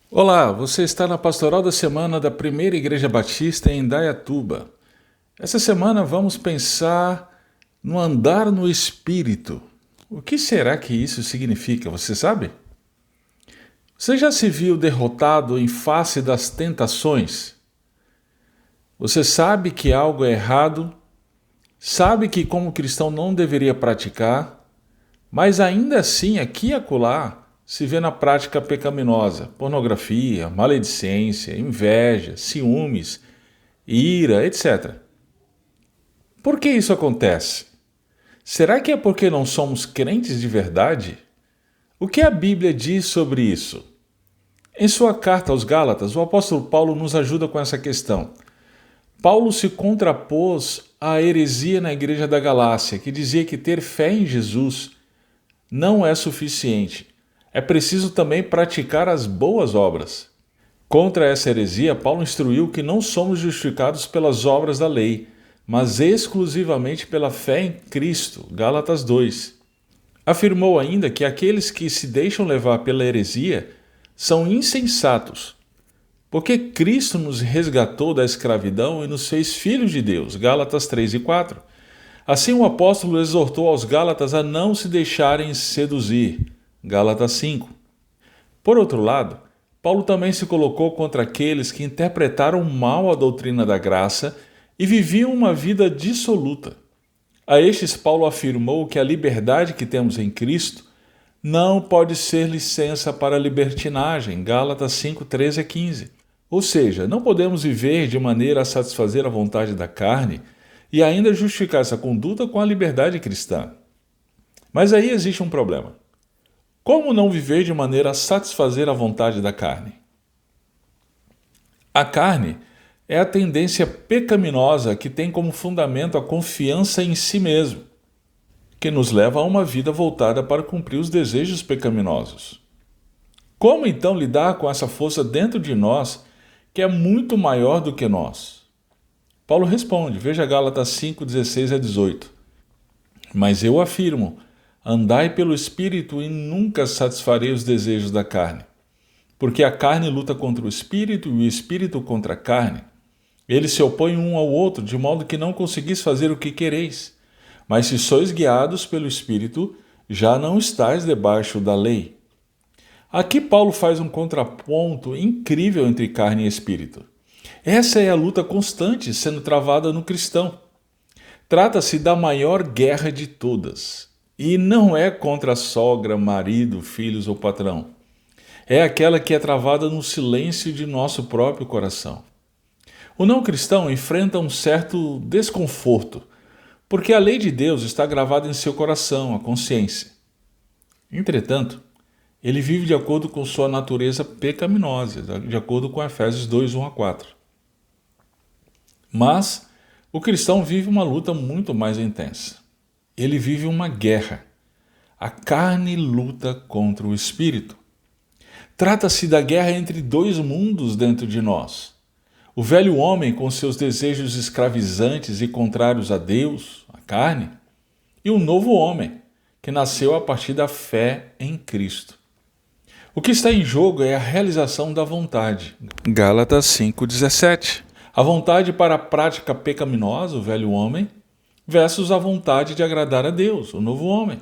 Olá, você está na Pastoral da Semana da Primeira Igreja Batista em Indaiatuba. Essa semana vamos pensar no andar no Espírito. O que será que isso significa, você sabe? Você já se viu derrotado em face das tentações? Você sabe que algo é errado, sabe que como cristão não deveria praticar, mas ainda assim aqui e acolá se vê na prática pecaminosa, pornografia, maledicência, inveja, ciúmes, ira, etc. Por que isso acontece? Será que é porque não somos crentes de verdade? O que a Bíblia diz sobre isso? Em sua carta aos Gálatas, o apóstolo Paulo nos ajuda com essa questão. Paulo se contrapôs à heresia na igreja da Galácia, que dizia que ter fé em Jesus não é suficiente. É preciso também praticar as boas obras. Contra essa heresia, Paulo instruiu que não somos justificados pelas obras da lei, mas exclusivamente pela fé em Cristo. Gálatas 2. Afirmou ainda que aqueles que se deixam levar pela heresia são insensatos, porque Cristo nos resgatou da escravidão e nos fez filhos de Deus. Gálatas 3 e 4. Assim o apóstolo exortou aos Gálatas a não se deixarem seduzir. Gálatas 5. Por outro lado, Paulo também se colocou contra aqueles que interpretaram mal a doutrina da graça e viviam uma vida dissoluta. A estes Paulo afirmou que a liberdade que temos em Cristo não pode ser licença para libertinagem. Gálatas 5, 13 a 15. Ou seja, não podemos viver de maneira a satisfazer a vontade da carne e ainda justificar essa conduta com a liberdade cristã. Mas aí existe um problema. Como não viver de maneira a satisfazer a vontade da carne? A carne é a tendência pecaminosa que tem como fundamento a confiança em si mesmo, que nos leva a uma vida voltada para cumprir os desejos pecaminosos. Como então lidar com essa força dentro de nós que é muito maior do que nós? Paulo responde, veja Gálatas 5, 16 a 18. Mas eu afirmo, andai pelo Espírito e nunca satisfarei os desejos da carne. Porque a carne luta contra o Espírito e o Espírito contra a carne. Eles se opõem um ao outro, de modo que não conseguis fazer o que quereis. Mas se sois guiados pelo Espírito, já não estáis debaixo da lei. Aqui Paulo faz um contraponto incrível entre carne e espírito. Essa é a luta constante sendo travada no cristão. Trata-se da maior guerra de todas. E não é contra a sogra, marido, filhos ou patrão. É aquela que é travada no silêncio de nosso próprio coração. O não cristão enfrenta um certo desconforto, porque a lei de Deus está gravada em seu coração, a consciência. Entretanto, ele vive de acordo com sua natureza pecaminosa, de acordo com Efésios 2, 1 a 4. Mas o cristão vive uma luta muito mais intensa. Ele vive uma guerra. A carne luta contra o espírito. Trata-se da guerra entre dois mundos dentro de nós. O velho homem com seus desejos escravizantes e contrários a Deus, a carne, e o novo homem, que nasceu a partir da fé em Cristo. O que está em jogo é a realização da vontade. Gálatas 5,17. A vontade para a prática pecaminosa, o velho homem, versus a vontade de agradar a Deus, o novo homem.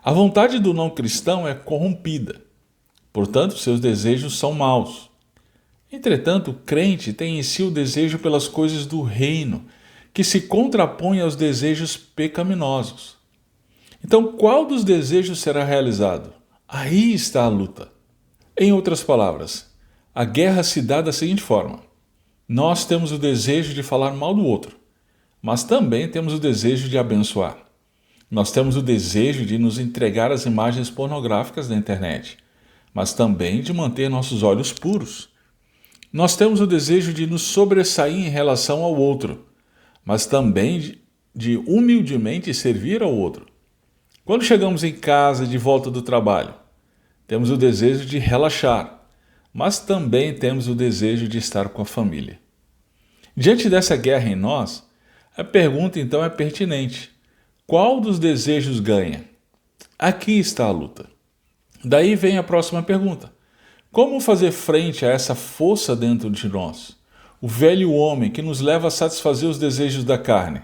A vontade do não cristão é corrompida, portanto, seus desejos são maus. Entretanto, o crente tem em si o desejo pelas coisas do reino, que se contrapõe aos desejos pecaminosos. Então, qual dos desejos será realizado? Aí está a luta. Em outras palavras, a guerra se dá da seguinte forma: nós temos o desejo de falar mal do outro, mas também temos o desejo de abençoar. Nós temos o desejo de nos entregar às imagens pornográficas da internet, mas também de manter nossos olhos puros. Nós temos o desejo de nos sobressair em relação ao outro, mas também de humildemente servir ao outro. Quando chegamos em casa de volta do trabalho, temos o desejo de relaxar, mas também temos o desejo de estar com a família. Diante dessa guerra em nós, a pergunta então é pertinente. Qual dos desejos ganha? Aqui está a luta. Daí vem a próxima pergunta. Como fazer frente a essa força dentro de nós? O velho homem que nos leva a satisfazer os desejos da carne.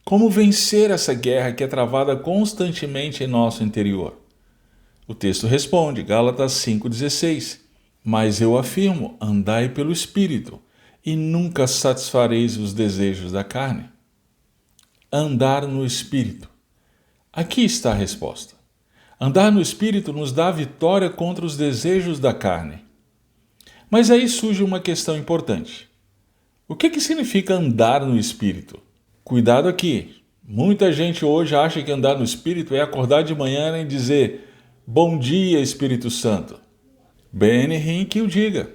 Como vencer essa guerra que é travada constantemente em nosso interior? O texto responde, Gálatas 5,16. Mas eu afirmo, andai pelo Espírito, e nunca satisfareis os desejos da carne. Andar no Espírito. Aqui está a resposta. Andar no Espírito nos dá a vitória contra os desejos da carne. Mas aí surge uma questão importante. O que significa andar no Espírito? Cuidado aqui. Muita gente hoje acha que andar no Espírito é acordar de manhã e dizer Bom dia, Espírito Santo. Ben Hinn que o diga.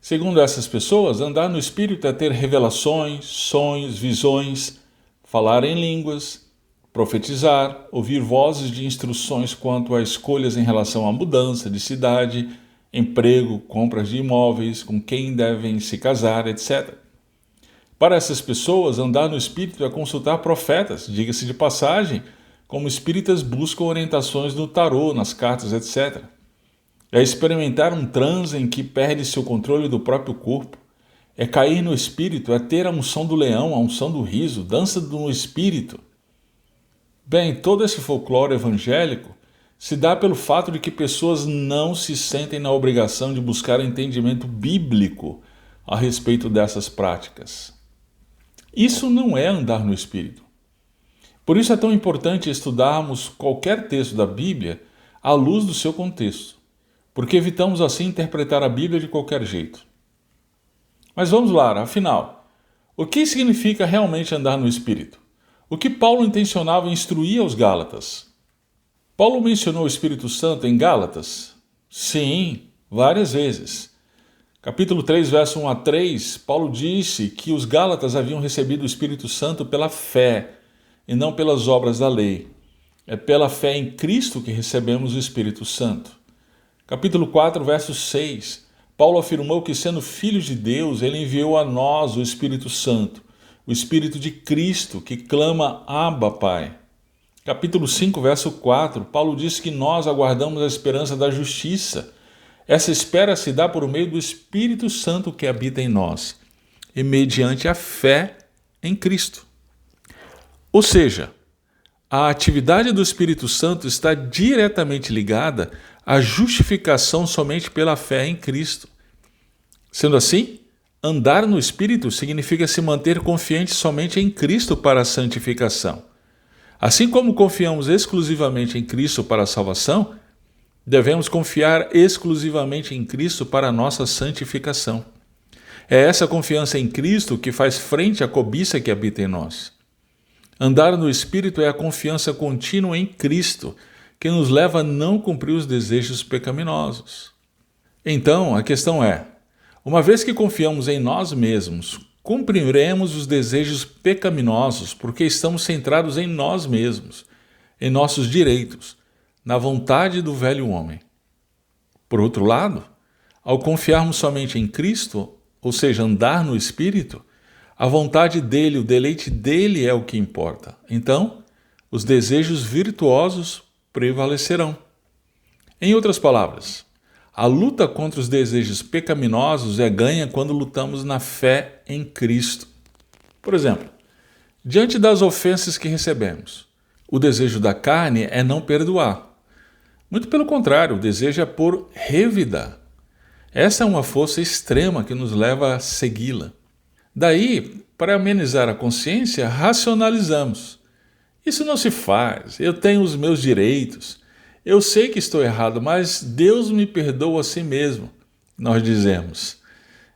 Segundo essas pessoas, andar no Espírito é ter revelações, sonhos, visões, falar em línguas, profetizar, ouvir vozes de instruções quanto a escolhas em relação à mudança de cidade, emprego, compras de imóveis, com quem devem se casar, etc. Para essas pessoas, andar no Espírito é consultar profetas, diga-se de passagem, como espíritas buscam orientações no tarô, nas cartas, etc. É experimentar um transe em que perde seu controle do próprio corpo. É cair no Espírito, é ter a unção do leão, a unção do riso, dança no Espírito. Bem, todo esse folclore evangélico se dá pelo fato de que pessoas não se sentem na obrigação de buscar entendimento bíblico a respeito dessas práticas. Isso não é andar no Espírito. Por isso é tão importante estudarmos qualquer texto da Bíblia à luz do seu contexto, porque evitamos assim interpretar a Bíblia de qualquer jeito. Mas vamos lá, afinal, o que significa realmente andar no Espírito? O que Paulo intencionava instruir aos Gálatas? Paulo mencionou o Espírito Santo em Gálatas? Sim, várias vezes. Capítulo 3, verso 1 a 3, Paulo disse que os Gálatas haviam recebido o Espírito Santo pela fé e não pelas obras da lei. É pela fé em Cristo que recebemos o Espírito Santo. Capítulo 4, verso 6, Paulo afirmou que, sendo filhos de Deus, ele enviou a nós o Espírito Santo, o Espírito de Cristo, que clama Abba, Pai. Capítulo 5, verso 4, Paulo disse que nós aguardamos a esperança da justiça. Essa espera se dá por meio do Espírito Santo que habita em nós e mediante a fé em Cristo. Ou seja, a atividade do Espírito Santo está diretamente ligada à justificação somente pela fé em Cristo. Sendo assim, andar no Espírito significa se manter confiante somente em Cristo para a santificação. Assim como confiamos exclusivamente em Cristo para a salvação, devemos confiar exclusivamente em Cristo para a nossa santificação. É essa confiança em Cristo que faz frente à cobiça que habita em nós. Andar no Espírito é a confiança contínua em Cristo, que nos leva a não cumprir os desejos pecaminosos. Então, a questão é, uma vez que confiamos em nós mesmos, cumpriremos os desejos pecaminosos porque estamos centrados em nós mesmos, em nossos direitos, na vontade do velho homem. Por outro lado, ao confiarmos somente em Cristo, ou seja, andar no Espírito, a vontade dele, o deleite dele é o que importa. Então, os desejos virtuosos prevalecerão. Em outras palavras, a luta contra os desejos pecaminosos é ganha quando lutamos na fé em Cristo. Por exemplo, diante das ofensas que recebemos, o desejo da carne é não perdoar. Muito pelo contrário, o desejo é por revidar. Essa é uma força extrema que nos leva a segui-la. Daí, para amenizar a consciência, racionalizamos. Isso não se faz, eu tenho os meus direitos. Eu sei que estou errado, mas Deus me perdoa a si mesmo, nós dizemos.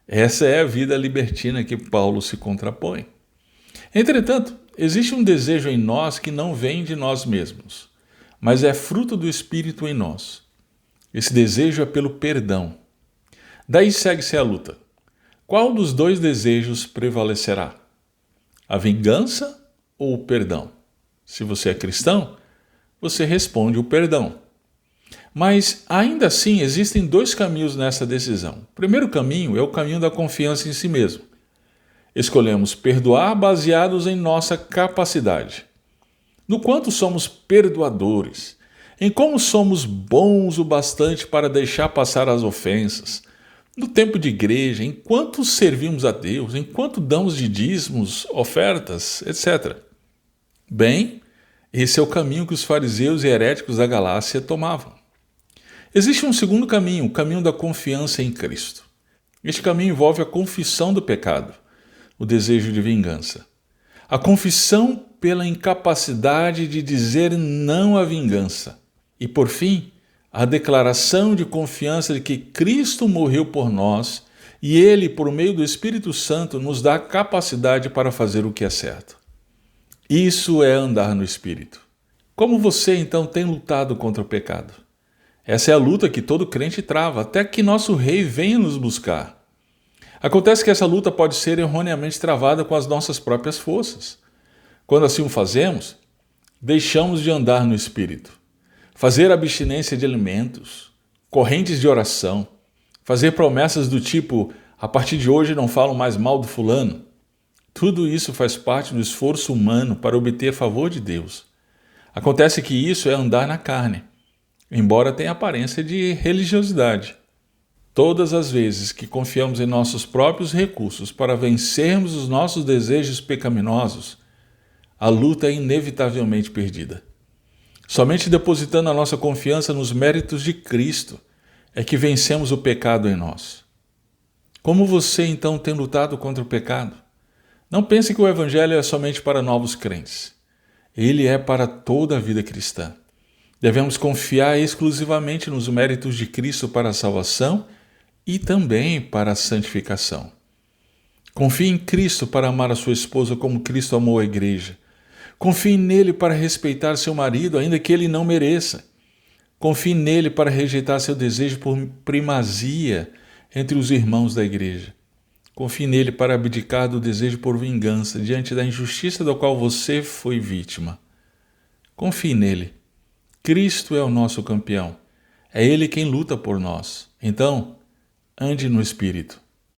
Essa é a vida libertina que Paulo se contrapõe. Entretanto, existe um desejo em nós que não vem de nós mesmos, mas é fruto do Espírito em nós. Esse desejo é pelo perdão. Daí segue-se a luta. Qual dos dois desejos prevalecerá? A vingança ou o perdão? Se você é cristão, você responde o perdão. Mas, ainda assim, existem dois caminhos nessa decisão. O primeiro caminho é o caminho da confiança em si mesmo. Escolhemos perdoar baseados em nossa capacidade. No quanto somos perdoadores, em como somos bons o bastante para deixar passar as ofensas, no tempo de igreja, enquanto servimos a Deus, enquanto damos de dízimos, ofertas, etc. Bem, esse é o caminho que os fariseus e heréticos da Galácia tomavam. Existe um segundo caminho, o caminho da confiança em Cristo. Este caminho envolve a confissão do pecado, o desejo de vingança. A confissão pela incapacidade de dizer não à vingança. E, por fim, a declaração de confiança de que Cristo morreu por nós e Ele, por meio do Espírito Santo, nos dá a capacidade para fazer o que é certo. Isso é andar no Espírito. Como você, então, tem lutado contra o pecado? Essa é a luta que todo crente trava, até que nosso Rei venha nos buscar. Acontece que essa luta pode ser erroneamente travada com as nossas próprias forças. Quando assim o fazemos, deixamos de andar no Espírito. Fazer abstinência de alimentos, correntes de oração, fazer promessas do tipo, a partir de hoje não falo mais mal do fulano. Tudo isso faz parte do esforço humano para obter favor de Deus. Acontece que isso é andar na carne, embora tenha aparência de religiosidade. Todas as vezes que confiamos em nossos próprios recursos para vencermos os nossos desejos pecaminosos, a luta é inevitavelmente perdida. Somente depositando a nossa confiança nos méritos de Cristo é que vencemos o pecado em nós. Como você então tem lutado contra o pecado? Não pense que o Evangelho é somente para novos crentes. Ele é para toda a vida cristã. Devemos confiar exclusivamente nos méritos de Cristo para a salvação e também para a santificação. Confie em Cristo para amar a sua esposa como Cristo amou a igreja. Confie nele para respeitar seu marido, ainda que ele não mereça. Confie nele para rejeitar seu desejo por primazia entre os irmãos da igreja. Confie nele para abdicar do desejo por vingança diante da injustiça da qual você foi vítima. Confie nele. Cristo é o nosso campeão. É ele quem luta por nós. Então, ande no Espírito.